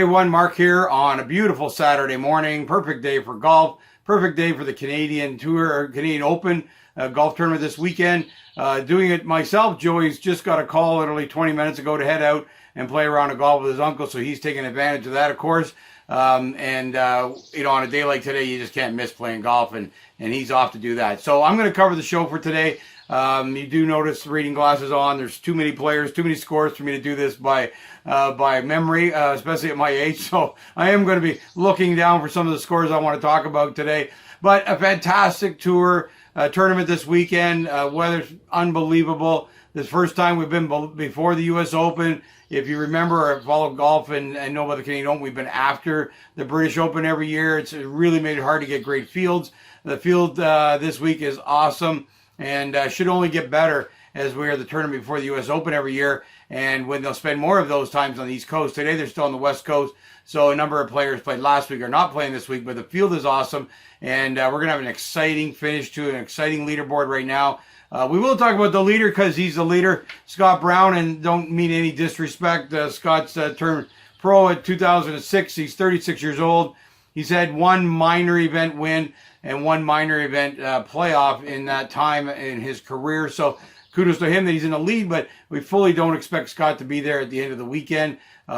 Hey, Mark here on a beautiful Saturday morning. Perfect day for golf. Perfect day for the Canadian Tour, or Canadian Open golf tournament this weekend. Doing it myself. Joey's just got a call literally 20 minutes ago to head out and play around a golf with his uncle, so he's taking advantage of that, of course. On a day like today, you just can't miss playing golf, and he's off to do that. So I'm going to cover the show for today. You do notice reading glasses on. There's too many players, too many scores for me to do this by memory, especially at my age. So I am going to be looking down for some of the scores I want to talk about today. But a fantastic tour tournament this weekend. Weather's unbelievable. This first time we've been before the U.S. Open. If you remember or follow golf and know about the Canadian Open, we've been after the British Open every year. It's really made it hard to get great fields. The field this week is awesome and should only get better as we are the tournament before the U.S. Open every year. And when they'll spend more of those times on the East Coast. Today they're still on the West Coast. So a number of players played last week are not playing this week, but the field is awesome. And we're going to have an exciting finish to an exciting leaderboard right now. We will talk about the leader because he's the leader, Scott Brown, and don't mean any disrespect. Scott's turned pro at 2006. He's 36 years old. He's had one minor event win and one minor event playoff in that time in his career. So kudos to him that he's in the lead, but we fully don't expect Scott to be there at the end of the weekend. He's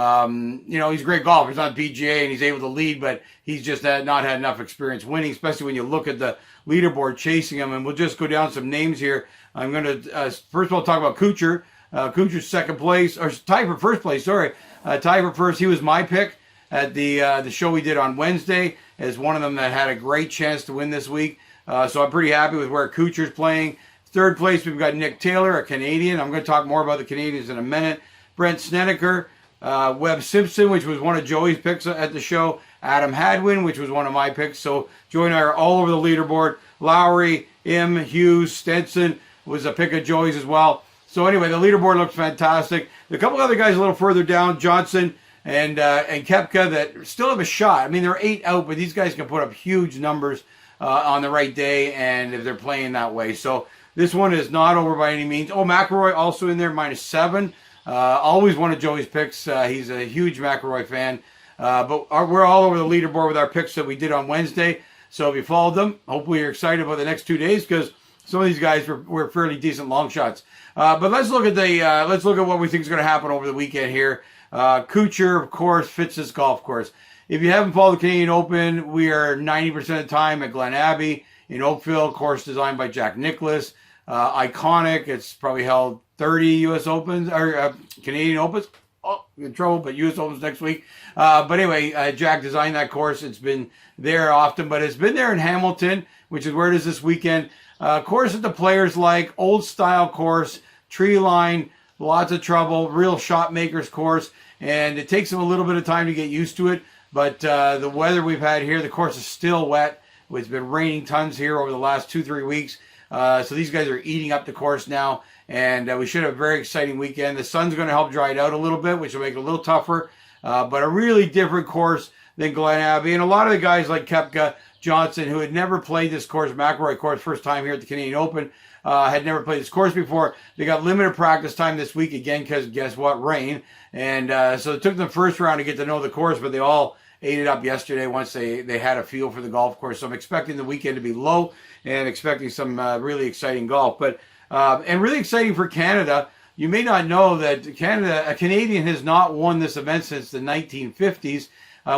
a great golfer. He's on PGA and he's able to lead, but he's just not had enough experience winning, especially when you look at the leaderboard chasing him. And we'll just go down some names here. I'm going to, first of all, talk about Kuchar. Kuchar's second place, or tied for first place, sorry. Tied for first. He was my pick at the show we did on Wednesday as one of them that had a great chance to win this week. So I'm pretty happy with where Kuchar's playing. Third place, we've got Nick Taylor, a Canadian. I'm going to talk more about the Canadians in a minute. Brent Snedeker, Webb Simpson, which was one of Joey's picks at the show. Adam Hadwin, which was one of my picks. So Joey and I are all over the leaderboard. Lowry, Hughes, Stenson was a pick of Joey's as well. So anyway, the leaderboard looks fantastic. A couple other guys a little further down, Johnson and Koepka, that still have a shot. I mean, they're 8 out, but these guys can put up huge numbers on the right day, and if they're playing that way. So this one is not over by any means. Oh, McIlroy also in there, -7. Always one of Joey's picks. He's a huge McIlroy fan. But we're all over the leaderboard with our picks that we did on Wednesday. So if you followed them, hopefully you're excited about the next 2 days because some of these guys were fairly decent long shots. But let's look at what we think is going to happen over the weekend here. Kuchar, of course, fits this golf course. If you haven't followed the Canadian Open, we are 90% of the time at Glen Abbey in Oakville, course designed by Jack Nicklaus. Iconic. It's probably held 30 U.S. Opens or Canadian Opens. Oh, in trouble, but U.S. Opens next week. But anyway, Jack designed that course. It's been there often, but it's been there in Hamilton, which is where it is this weekend. Course that the players like, old style course, tree line, lots of trouble, real shot makers course, and it takes them a little bit of time to get used to it. But the weather we've had here, the course is still wet. It's been raining tons here over the last 2-3 weeks. So these guys are eating up the course now, and we should have a very exciting weekend. The sun's going to help dry it out a little bit, which will make it a little tougher, but a really different course than Glen Abbey. And a lot of the guys like Koepka, Johnson, who had never played this course, McIlroy course, first time here at the Canadian Open, had never played this course before. They got limited practice time this week again because guess what, rain. And so it took them first round to get to know the course, but they all ate it up yesterday once they had a feel for the golf course. So I'm expecting the weekend to be low and expecting some really exciting golf. But and really exciting for Canada. You may not know that a Canadian has not won this event since the 1950s.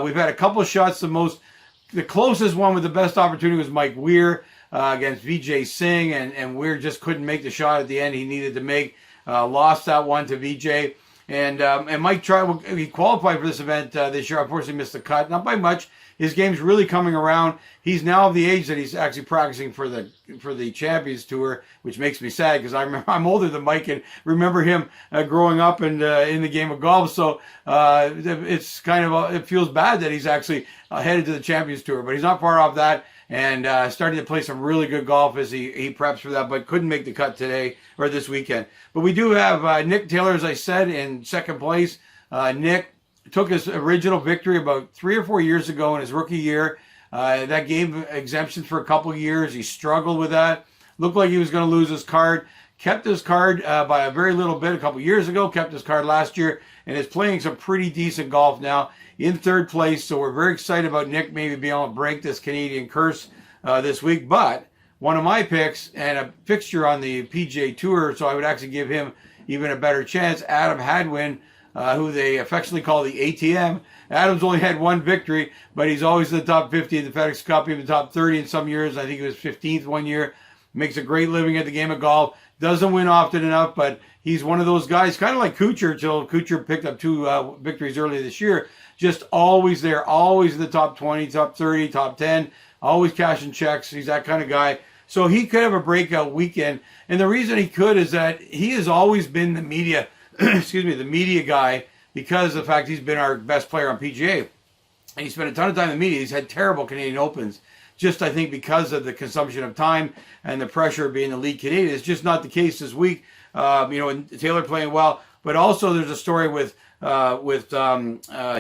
We've had a couple of shots. The closest one with the best opportunity was Mike Weir against Vijay Singh, and Weir just couldn't make the shot at the end he needed to make. Lost that one to Vijay. And Mike he qualified for this event this year. Unfortunately, missed the cut, not by much. His game's really coming around. He's now of the age that he's actually practicing for the Champions Tour, which makes me sad because I'm older than Mike and remember him growing up and in the game of golf. So it's kind of it feels bad that he's actually headed to the Champions Tour, but he's not far off that. And starting to play some really good golf as he preps for that, but couldn't make the cut today or this weekend. But we do have Nick Taylor, as I said, in second place. Nick took his original victory about 3 or 4 years ago in his rookie year. That gave exemptions for a couple of years. He struggled with that. Looked like he was going to lose his card. kept his card by a very little bit a couple years ago, kept his card last year, and is playing some pretty decent golf now in third place. So we're very excited about Nick maybe being able to break this Canadian curse this week. But one of my picks and a fixture on the PGA Tour, so I would actually give him even a better chance, Adam Hadwin, who they affectionately call the ATM. Adam's only had one victory, but he's always in the top 50 in the FedEx Cup, even the top 30 in some years. I think he was 15th one year. Makes a great living at the game of golf. Doesn't win often enough, but he's one of those guys, kind of like Kuchar, till Kuchar picked up 2 victories earlier this year. Just always there, always in the top 20, top 30, top 10, always cashing checks. He's that kind of guy. So he could have a breakout weekend. And the reason he could is that he has always been the media, the media guy, because of the fact he's been our best player on PGA. And he spent a ton of time in the media. He's had terrible Canadian Opens. Just, I think, because of the consumption of time and the pressure of being the lead Canadian. It's just not the case this week. And Taylor playing well. But also there's a story with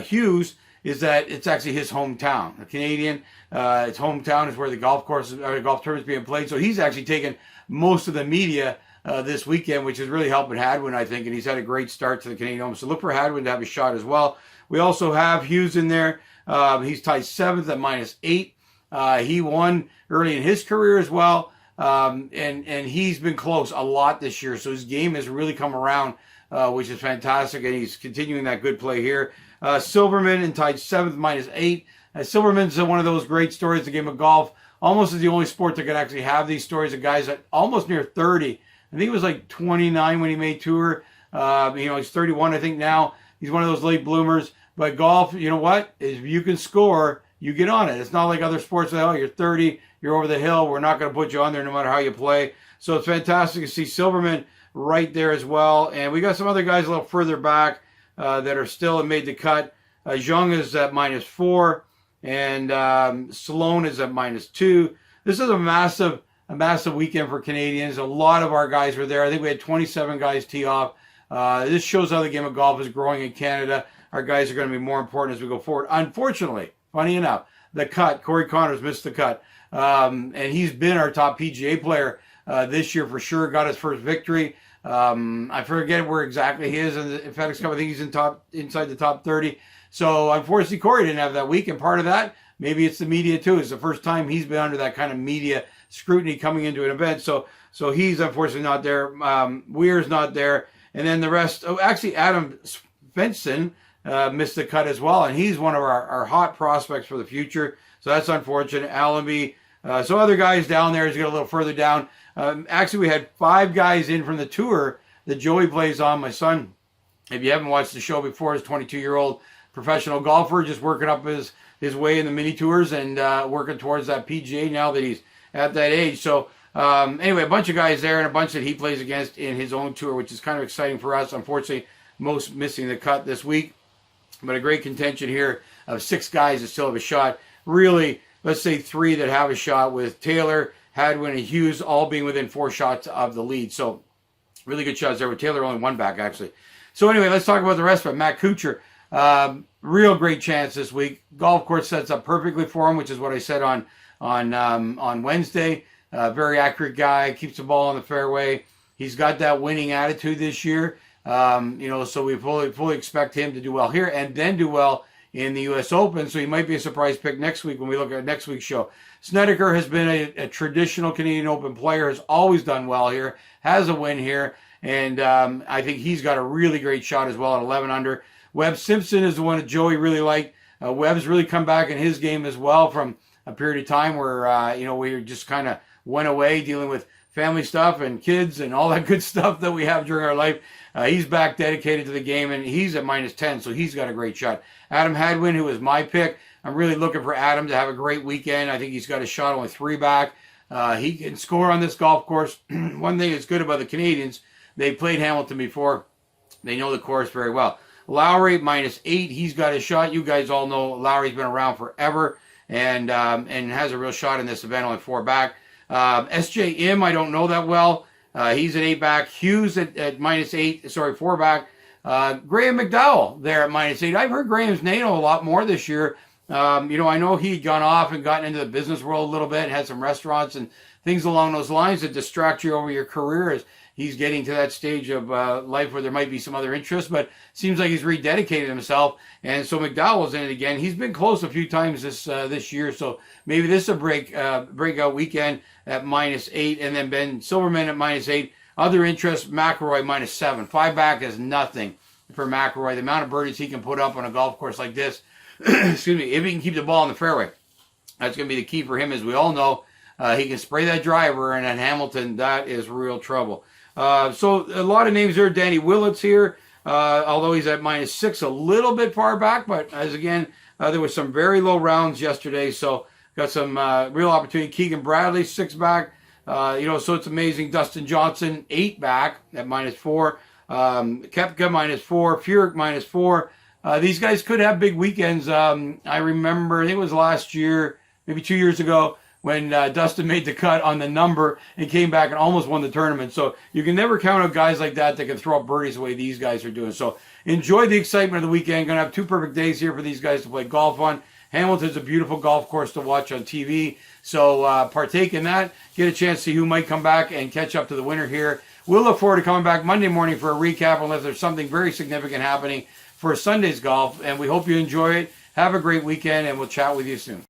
Hughes, is that it's actually his hometown. A Canadian, his hometown is where the golf tournament is being played. So he's actually taken most of the media this weekend, which is really helping Hadwin, I think. And he's had a great start to the Canadian Open. So look for Hadwin to have a shot as well. We also have Hughes in there. He's tied 7th at -8. He won early in his career as well, and he's been close a lot this year. So his game has really come around, which is fantastic, and he's continuing that good play here. Silverman tied 7th, -8. Silverman's one of those great stories of the game of golf. Almost is the only sport that can actually have these stories of guys that almost near 30. I think he was like 29 when he made tour. He's 31, I think now. He's one of those late bloomers. But golf, you know what? If you can score, you get on it. It's not like other sports that, oh, you're 30, you're over the hill, we're not going to put you on there no matter how you play. So it's fantastic to see Silverman right there as well. And we got some other guys a little further back that are still and made the cut. Zhang is at -4, and Sloan is at -2. This is a massive weekend for Canadians. A lot of our guys were there. I think we had 27 guys tee off. This shows how the game of golf is growing in Canada. Our guys are going to be more important as we go forward. Unfortunately, funny enough, the cut, Corey Connors missed the cut. And he's been our top PGA player this year for sure. Got his first victory. I forget where exactly he is in the FedEx Cup. I think he's inside the top 30. So unfortunately, Corey didn't have that week. And part of that, maybe it's the media too. It's the first time he's been under that kind of media scrutiny coming into an event. So he's unfortunately not there. Weir's not there. And then the rest, actually Adam Svensson missed the cut as well. And he's one of our hot prospects for the future. So that's unfortunate. Allenby. So other guys down there, as you get a little further down. Actually, we had 5 guys in from the tour that Joey plays on. My son, if you haven't watched the show before, is a 22-year-old professional golfer, just working up his way in the mini tours and working towards that PGA now that he's at that age. So anyway, a bunch of guys there and a bunch that he plays against in his own tour, which is kind of exciting for us. Unfortunately, most missing the cut this week. But a great contention here of 6 guys that still have a shot. Really, let's say 3 that have a shot, with Taylor, Hadwin, and Hughes all being within 4 shots of the lead. So really good shots there, with Taylor only 1 back, actually. So anyway, let's talk about the rest of it. Matt Kuchar, real great chance this week. Golf course sets up perfectly for him, which is what I said on Wednesday. Very accurate guy, keeps the ball on the fairway. He's got that winning attitude this year. So we fully expect him to do well here and then do well in the U.S. Open. So he might be a surprise pick next week when we look at next week's show. Snedeker has been a traditional Canadian Open player, has always done well here, has a win here, and I think he's got a really great shot as well at 11 under. Webb Simpson is the one that Joey really liked. Webb's really come back in his game as well from a period of time where, we just kind of went away dealing with family stuff and kids and all that good stuff that we have during our life. He's back dedicated to the game, and he's at -10, so he's got a great shot. Adam Hadwin, who was my pick, I'm really looking for Adam to have a great weekend. I think he's got a shot only 3 back. He can score on this golf course. One thing that's good about the Canadians, they played Hamilton before. They know the course very well. Lowry, -8. He's got a shot. You guys all know Lowry's been around forever and has a real shot in this event, only 4 back. SJM, I don't know that well. He's at 8 back. Hughes at -8. Sorry, 4 back. Graham McDowell there at -8. I've heard Graham's name a lot more this year. I know he'd gone off and gotten into the business world a little bit, had some restaurants and things along those lines that distract you over your career as he's getting to that stage of life where there might be some other interest, but seems like he's rededicated himself. And so McDowell's in it again. He's been close a few times this year, so maybe this is a breakout weekend at -8, and then Ben Silverman at -8. Other interest, McIlroy -7. 5 back is nothing for McIlroy. The amount of birdies he can put up on a golf course like this, excuse me, if he can keep the ball in the fairway, that's going to be the key for him. As we all know, he can spray that driver, and at Hamilton, that is real trouble. So a lot of names there. Danny Willett's here, although he's at -6, a little bit far back, but as again, there was some very low rounds yesterday, so got some real opportunity. Keegan Bradley, 6 back. So it's amazing. Dustin Johnson, 8 back at -4. Koepka -4. Furyk -4. These guys could have big weekends. I remember, I think it was last year, maybe 2 years ago, when Dustin made the cut on the number and came back and almost won the tournament. So you can never count on guys like that can throw up birdies the way these guys are doing. So enjoy the excitement of the weekend. Going to have 2 perfect days here for these guys to play golf on. Hamilton's a beautiful golf course to watch on TV. So partake in that. Get a chance to see who might come back and catch up to the winner here. We'll look forward to coming back Monday morning for a recap unless there's something very significant happening for Sunday's golf. And we hope you enjoy it. Have a great weekend, and we'll chat with you soon.